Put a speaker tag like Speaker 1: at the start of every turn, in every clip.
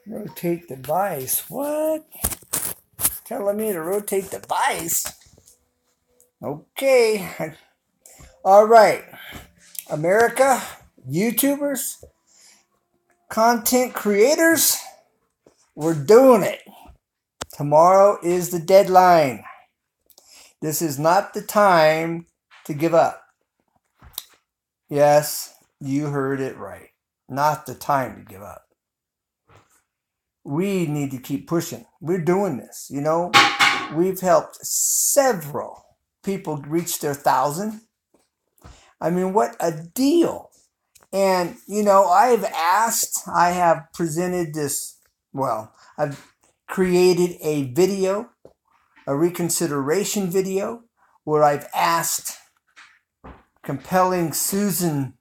Speaker 1: Rotate device. What? Telling me to rotate device? Okay. All right. America, YouTubers, content creators, we're doing it. Tomorrow is the deadline. This is not the time to give up. Yes, you heard it right. Not the time to give up. We need to keep pushing. We're doing this. We've helped several people reach their 1,000. I mean, what a deal. And, I have presented this, I've created a video, a reconsideration video, where I've asked compelling Susan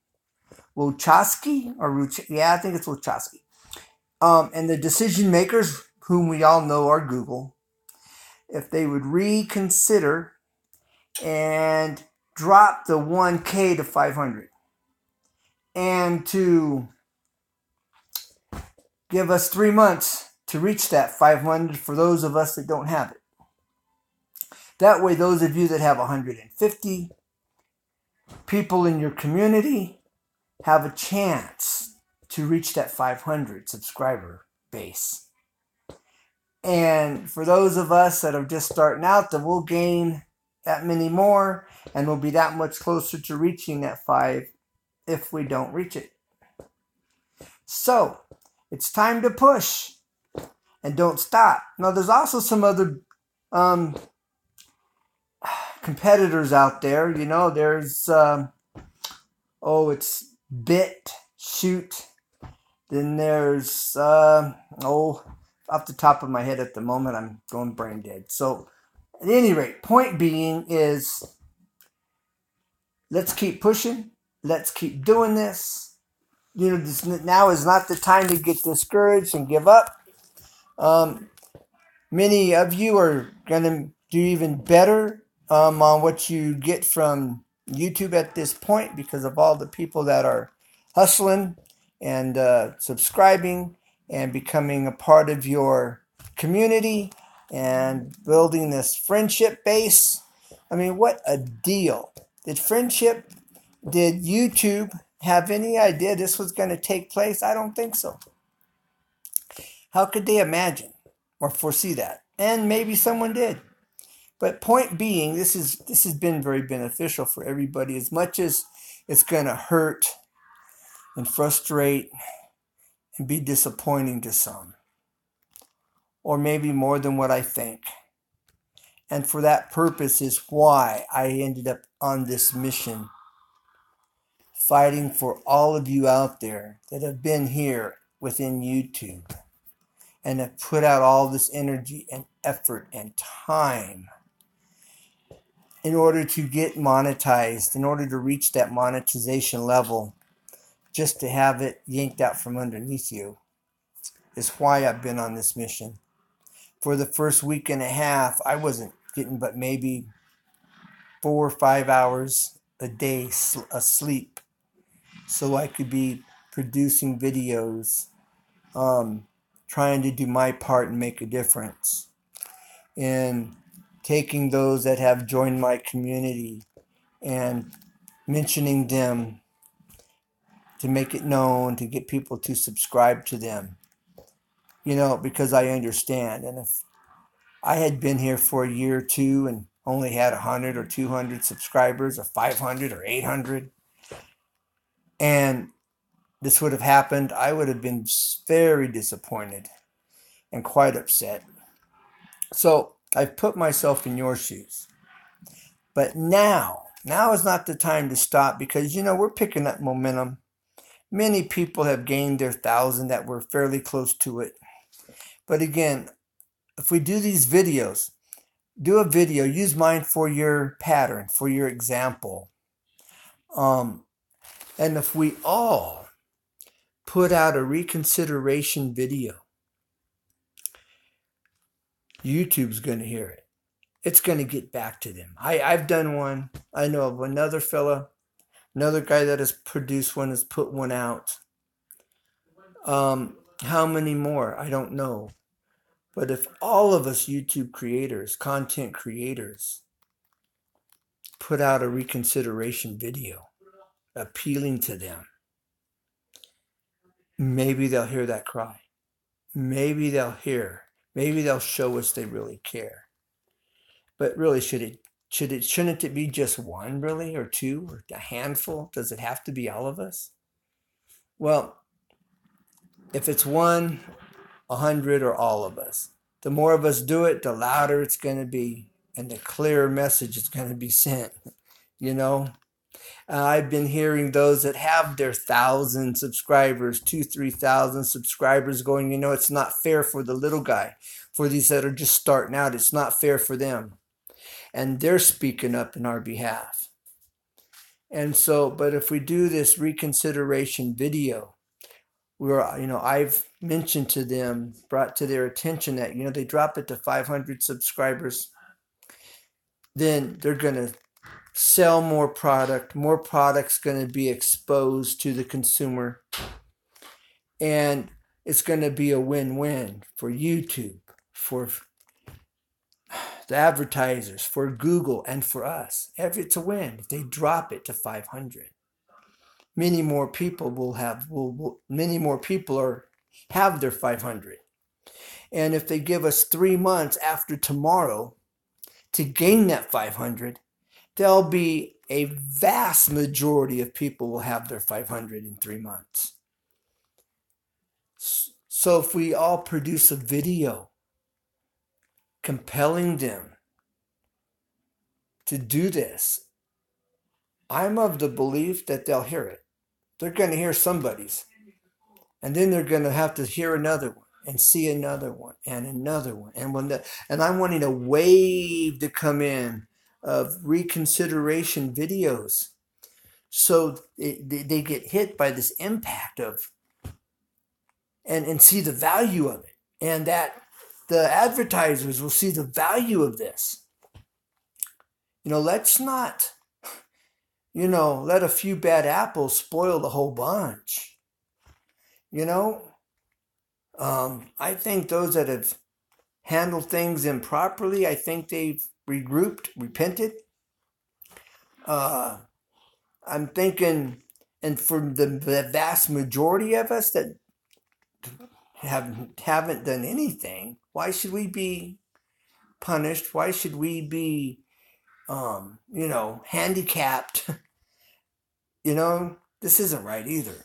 Speaker 1: Wojcicki, I think it's Wojcicki, and the decision makers, whom we all know are Google, if they would reconsider and drop the 1K to 500 and to give us 3 months to reach that 500 for those of us that don't have it. That way, those of you that have 150 people in your community have a chance to reach that 500 subscriber base. And for those of us that are just starting out, then we'll gain that many more, and we'll be that much closer to reaching that 5 if we don't reach it. So, it's time to push and don't stop. Now, there's also some other competitors out there. There's, it's BitChute. Then there's, off the top of my head at the moment, I'm going brain dead. So, at any rate, point being is, let's keep pushing. Let's keep doing this. Now is not the time to get discouraged and give up. Many of you are going to do even better on what you get from YouTube at this point because of all the people that are hustling and subscribing and becoming a part of your community and building this friendship base. I mean, what a deal. Did YouTube have any idea this was going to take place? I don't think so. How could they imagine or foresee that? And maybe someone did. But point being, this has been very beneficial for everybody. As much as it's going to hurt and frustrate and be disappointing to some, or maybe more than what I think. And for that purpose is why I ended up on this mission, fighting for all of you out there that have been here within YouTube and have put out all this energy and effort and time in order to get monetized, in order to reach that monetization level, just to have it yanked out from underneath you, is why I've been on this mission. For the first week and a half, I wasn't getting but maybe 4 or 5 hours a day asleep, so I could be producing videos, trying to do my part and make a difference in taking those that have joined my community and mentioning them to make it known, to get people to subscribe to them, because I understand. And if I had been here for a year or two and only had 100 or 200 subscribers or 500 or 800, and this would have happened, I would have been very disappointed and quite upset. So I've put myself in your shoes. But now is not the time to stop because, we're picking up momentum. Many people have gained their 1,000 that were fairly close to it. But again, if we do these videos, do a video, use mine for your pattern, for your example. And if we all put out a reconsideration video, YouTube's going to hear it. It's going to get back to them. I've done one. I know of another guy that has produced one, has put one out. How many more? I don't know. But if all of us YouTube creators, content creators, put out a reconsideration video appealing to them, maybe they'll hear that cry. Maybe they'll hear. Maybe they'll show us they really care. But really, shouldn't it be just one, really, or two, or a handful? Does it have to be all of us? Well, if it's one, 100, or all of us, the more of us do it, the louder it's going to be, and the clearer message is going to be sent. You know, I've been hearing those that have their 1,000 subscribers, 2, 3,000 subscribers going, it's not fair for the little guy, for these that are just starting out. It's not fair for them. And they're speaking up in our behalf. And so, but if we do this reconsideration video, I've mentioned to them, brought to their attention that, they drop it to 500 subscribers, then they're going to sell more product's going to be exposed to the consumer, and it's going to be a win-win for YouTube, for the advertisers, for Google, and for us. It's a win. If they drop it to 500, many more people have their 500. And if they give us 3 months after tomorrow to gain that 500, there'll be a vast majority of people will have their 500 in 3 months. So if we all produce a video compelling them to do this, I'm of the belief that they'll hear it. They're going to hear somebody's. And then they're going to have to hear another one and see another one and another one. And I'm wanting a wave to come in of reconsideration videos, so they get hit by this impact of and see the value of it, and that the advertisers will see the value of this. Let's not let a few bad apples spoil the whole bunch. I think those that have handled things improperly, I think they've regrouped, repented. I'm thinking, and for the vast majority of us that haven't done anything, why should we be punished? Why should we be, handicapped? This isn't right either.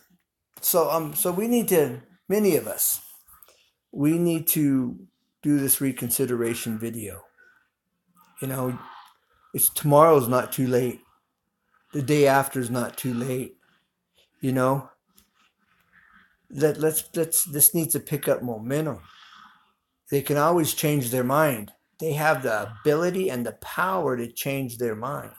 Speaker 1: So we need to, many of us, we need to do this reconsideration video. Tomorrow's not too late. The day after is not too late. This needs to pick up momentum. They can always change their mind. They have the ability and the power to change their mind.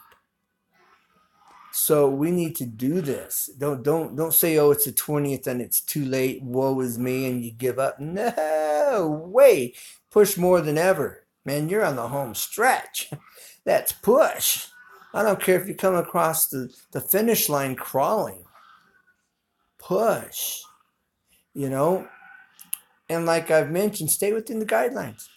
Speaker 1: So we need to do this. Don't say, oh, it's the 20th and it's too late. Woe is me, and you give up. No way. Push more than ever. Man, you're on the home stretch. That's push. I don't care if you come across the finish line crawling. Push. And like I've mentioned, stay within the guidelines.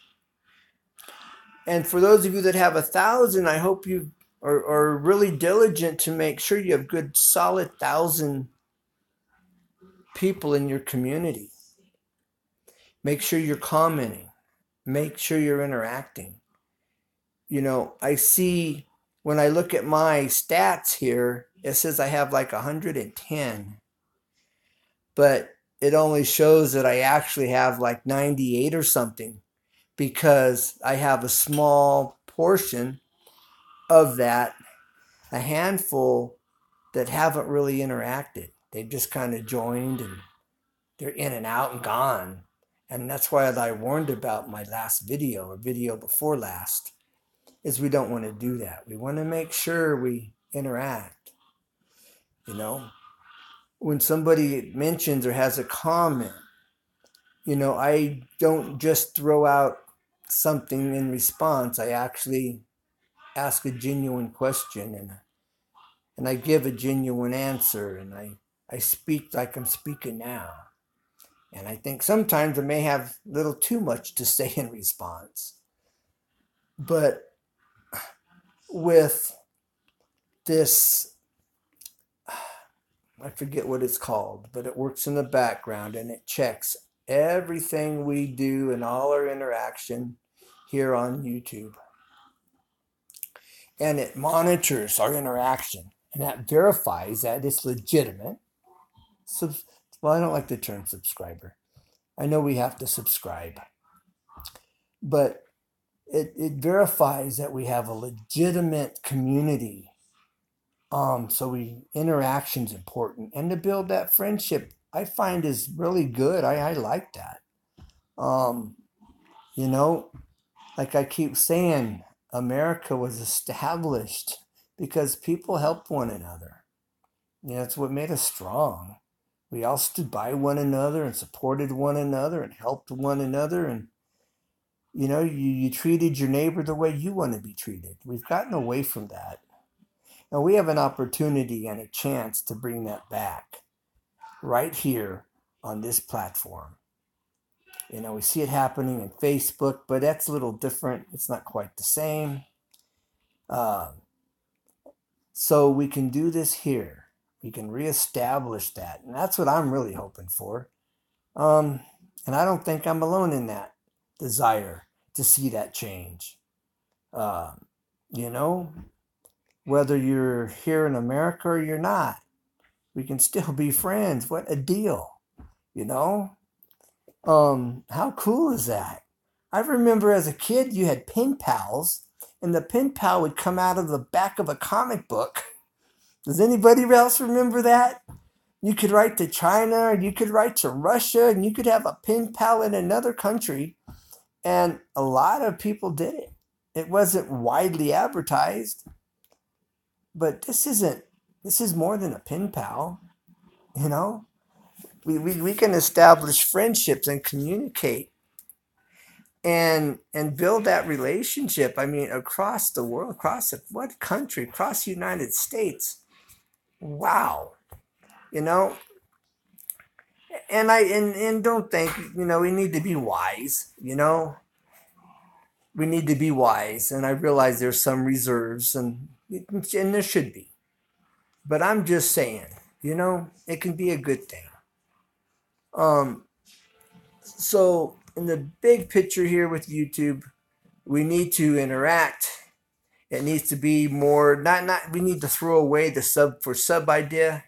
Speaker 1: And for those of you that have 1,000, I hope you are really diligent to make sure you have good, solid 1,000 people in your community. Make sure you're commenting. Make sure you're interacting. I see when I look at my stats here, it says I have like 110. But it only shows that I actually have like 98 or something, because I have a small portion of that, a handful that haven't really interacted. They've just kind of joined and they're in and out and gone. And that's why I warned about my last video, or video before last, is we don't want to do that. We want to make sure we interact. When somebody mentions or has a comment, I don't just throw out something in response. I actually ask a genuine question, and I give a genuine answer, and I speak like I'm speaking now. And I think sometimes I may have a little too much to say in response. But with this, I forget what it's called, but it works in the background and it checks everything we do and all our interaction here on YouTube. And it monitors our interaction and that verifies that it's legitimate. Well, I don't like the term subscriber. I know we have to subscribe, but it verifies that we have a legitimate community. So interaction's important, and to build that friendship, I find is really good. I like that. Um, you know, like I keep saying, America was established because people helped one another. It's what made us strong. We all stood by one another and supported one another and helped one another. And, you treated your neighbor the way you want to be treated. We've gotten away from that. Now we have an opportunity and a chance to bring that back right here on this platform. We see it happening in Facebook, but that's a little different. It's not quite the same. So we can do this here. We can reestablish that. And that's what I'm really hoping for. And I don't think I'm alone in that desire to see that change. You know, whether you're here in America or you're not, we can still be friends. What a deal, you know? How cool is that? I remember as a kid, you had pen pals, and the pen pal would come out of the back of a comic book. Does anybody else remember that? You could write to China, or you could write to Russia, and you could have a pen pal in another country. And a lot of people did it. It wasn't widely advertised, but this is more than a pen pal, you know? We can establish friendships and communicate and build that relationship. I mean, across the world, what country, across the United States. Wow. You know, and don't think, we need to be wise, we need to be wise. And I realize there's some reserves and there should be, but I'm just saying, it can be a good thing. So in the big picture here with YouTube, we need to interact. It needs to be more, we need to throw away the sub idea.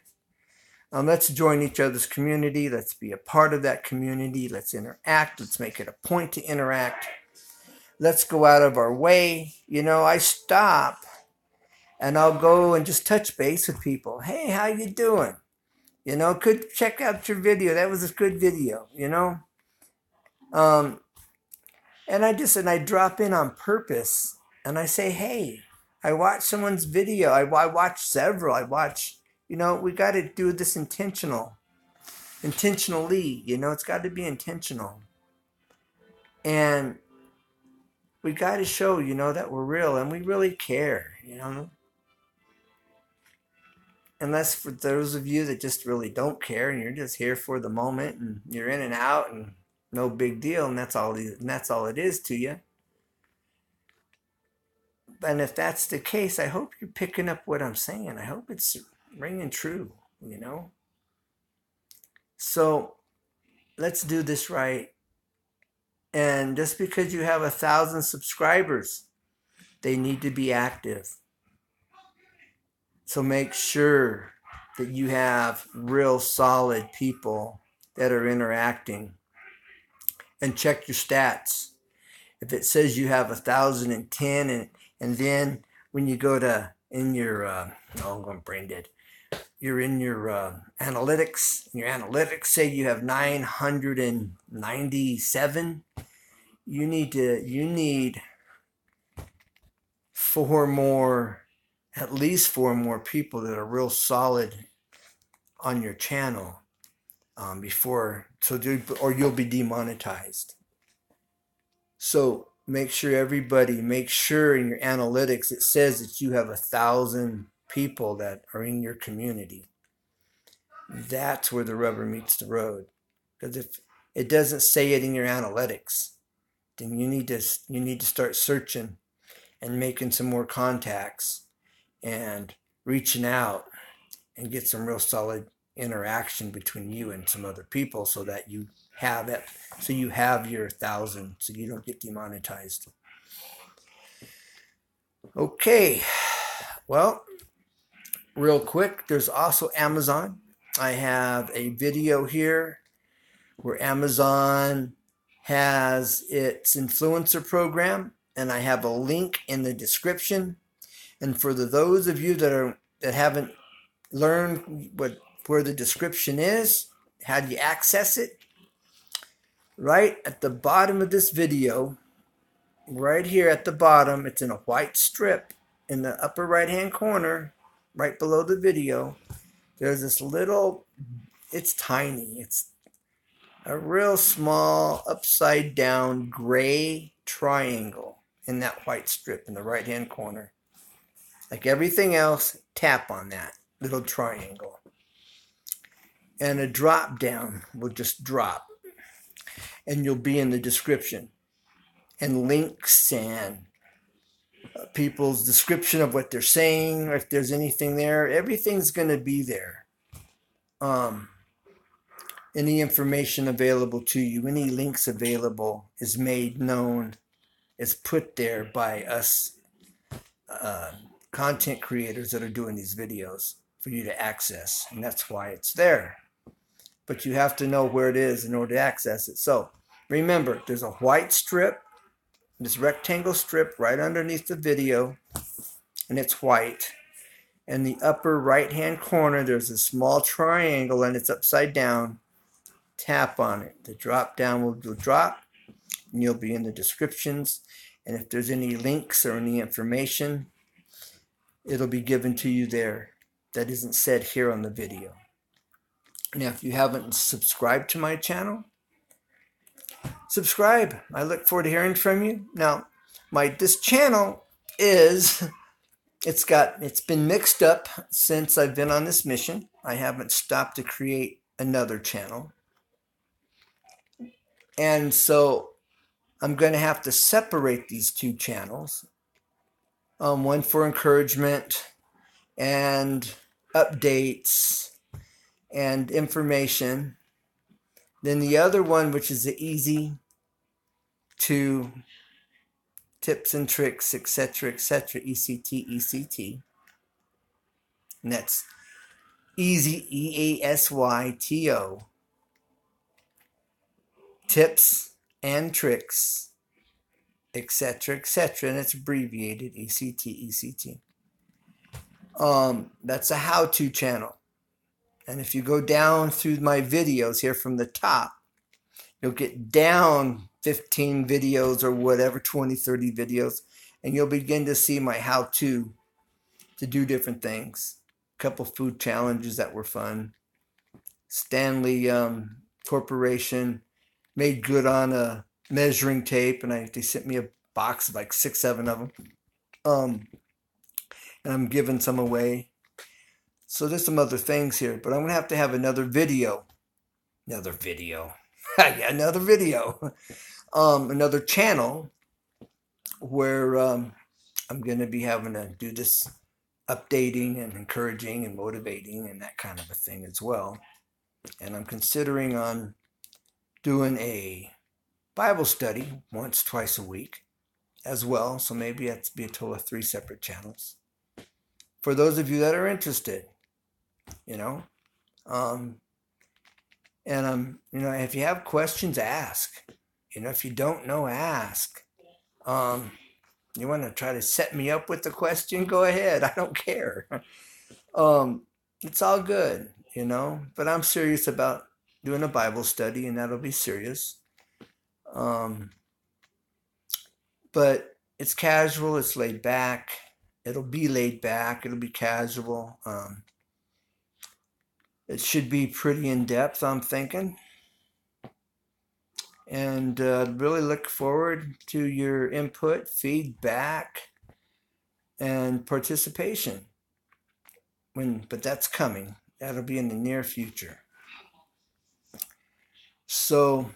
Speaker 1: Let's join each other's community. Let's be a part of that community. Let's interact. Let's make it a point to interact. Let's go out of our way. I stop and I'll go and just touch base with people. Hey, how you doing? Could check out your video. That was a good video, and I drop in on purpose and I say, hey, I watched someone's video. I watched several. We got to do this intentionally. It's got to be intentional. And we got to show, that we're real and we really care, Unless for those of you that just really don't care and you're just here for the moment and you're in and out and no big deal and that's all it is to you. And if that's the case, I hope you're picking up what I'm saying. I hope it's ringing true, So let's do this right. And just because you have 1,000 subscribers, they need to be active. So make sure that you have real solid people that are interacting. And check your stats. If it says you have 1,010 and then when you go to I'm going brain dead. You're in your analytics. And your analytics say you have 997. You need at least four more people that are real solid on your channel or you'll be demonetized. So make sure in your analytics it says that you have 1,000 people that are in your community. That's where the rubber meets the road. Because it doesn't say it in your analytics, then you need to start searching and making some more contacts and reaching out and get some real solid interaction between you and some other people so that you have it, so you have your 1,000, so you don't get demonetized. Okay, well, real quick, there's also Amazon. I have a video here where Amazon has its influencer program, and I have a link in the description. And for those of you that haven't learned where the description is, how do you access it? Right at the bottom of this video, right here at the bottom, it's in a white strip in the upper right hand corner, right below the video. There's this little, it's tiny, it's a real small upside down gray triangle in that white strip in the right hand corner. Like everything else, tap on that little triangle. And a drop down will just drop. And you'll be in the description. And links and people's description of what they're saying, or if there's anything there, everything's going to be there. Any information available to you, any links available is made known, is put there by us content creators that are doing these videos for you to access. And that's why it's there. But you have to know where it is in order to access it. So remember, there's a white strip, this rectangle strip right underneath the video, and it's white. In the upper right hand corner, there's a small triangle and it's upside down. Tap on it. The drop down will drop, and you'll be in the descriptions. And if there's any links or any information, it'll be given to you there that isn't said here on the video. Now, if you haven't subscribed to my channel, subscribe. I look forward to hearing from you. Now, this channel it's been mixed up since I've been on this mission. I haven't stopped to create another channel. And so I'm going to have to separate these two channels. One for encouragement and updates and information. Then the other one, which is the easy to tips and tricks, etc., ECT. And that's easy, EASYTO. Tips and tricks, etc., and it's abbreviated ECT. That's a how-to channel. And if you go down through my videos here from the top, you'll get down 15 videos or whatever, 20, 30 videos, and you'll begin to see my how-to do different things. A couple food challenges that were fun. Stanley Corporation made good on a measuring tape, and they sent me a box of like 6, 7 of them. And I'm giving some away. So there's some other things here, but I'm going to have another video. Another video. Yeah, another video. Another channel where I'm going to be having to do this updating and encouraging and motivating and that kind of a thing as well. And I'm considering on doing a Bible study once, twice a week as well. So maybe that's be a total of 3 separate channels. For those of you that are interested, and if you have questions, ask. If you don't know, ask. You want to try to set me up with the question, go ahead. I don't care. It's all good, but I'm serious about doing a Bible study, and that'll be serious. But it's casual, it's laid back. It'll be laid back, it'll be casual. It should be pretty in-depth, I'm thinking. And really look forward to your input, feedback, and participation. But that's coming. That'll be in the near future. So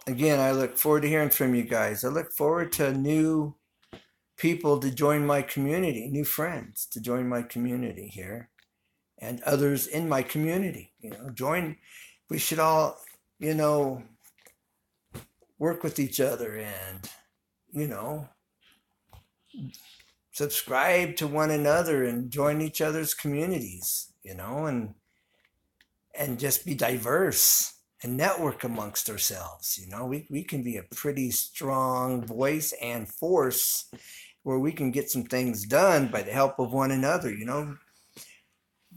Speaker 1: again, I look forward to hearing from you guys. I look forward to new people to join my community, new friends to join my community here, and others in my community. Join. We should all, work with each other and, subscribe to one another and join each other's communities, and just be diverse and network amongst ourselves. We can be a pretty strong voice and force where we can get some things done by the help of one another.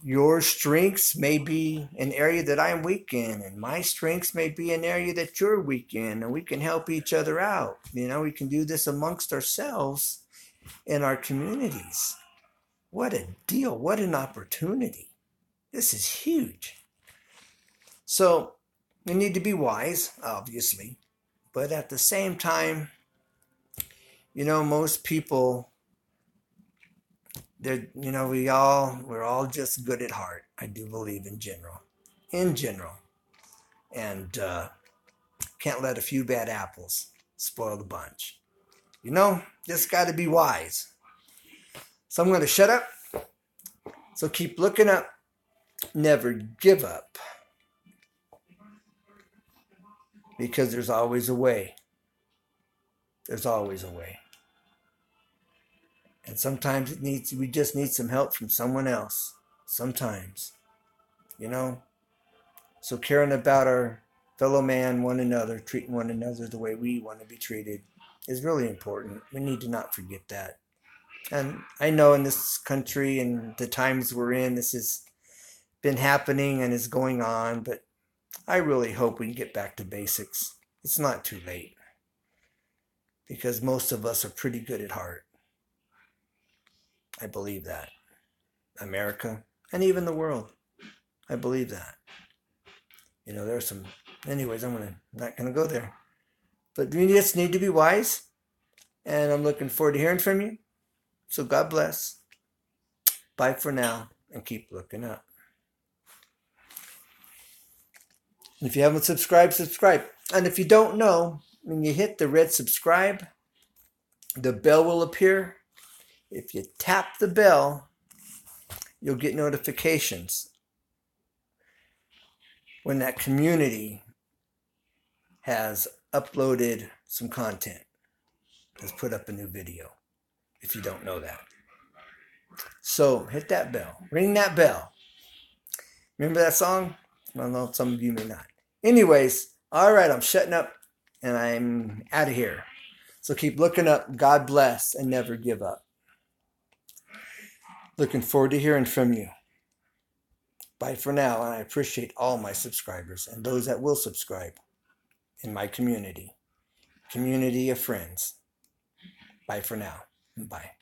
Speaker 1: Your strengths may be an area that I'm weak in, and my strengths may be an area that you're weak in, and we can help each other out. We can do this amongst ourselves in our communities. What a deal. What an opportunity. This is huge. So we need to be wise, obviously, but at the same time, most people, we're all just good at heart. I do believe in general, and can't let a few bad apples spoil the bunch. Just got to be wise. So I'm going to shut up. So keep looking up. Never give up. Because there's always a way. There's always a way. And sometimes we just need some help from someone else. Sometimes. So caring about our fellow man, one another, treating one another the way we want to be treated is really important. We need to not forget that. And I know in this country and the times we're in, this has been happening and is going on, but I really hope we can get back to basics. It's not too late, because most of us are pretty good at heart. I believe that. America, and even the world. I believe that. There's some... Anyways, not going to go there. But we just need to be wise, and I'm looking forward to hearing from you. So God bless. Bye for now, and keep looking up. And if you haven't subscribed, subscribe. And if you don't know, when you hit the red subscribe, the bell will appear. If you tap the bell, you'll get notifications when that community has uploaded some content, has put up a new video, if you don't know that. So hit that bell. Ring that bell. Remember that song? I don't know, some of you may not. Anyways, all right, I'm shutting up and I'm out of here. So keep looking up. God bless and never give up. Looking forward to hearing from you. Bye for now, and I appreciate all my subscribers and those that will subscribe in my community of friends. Bye for now. Bye.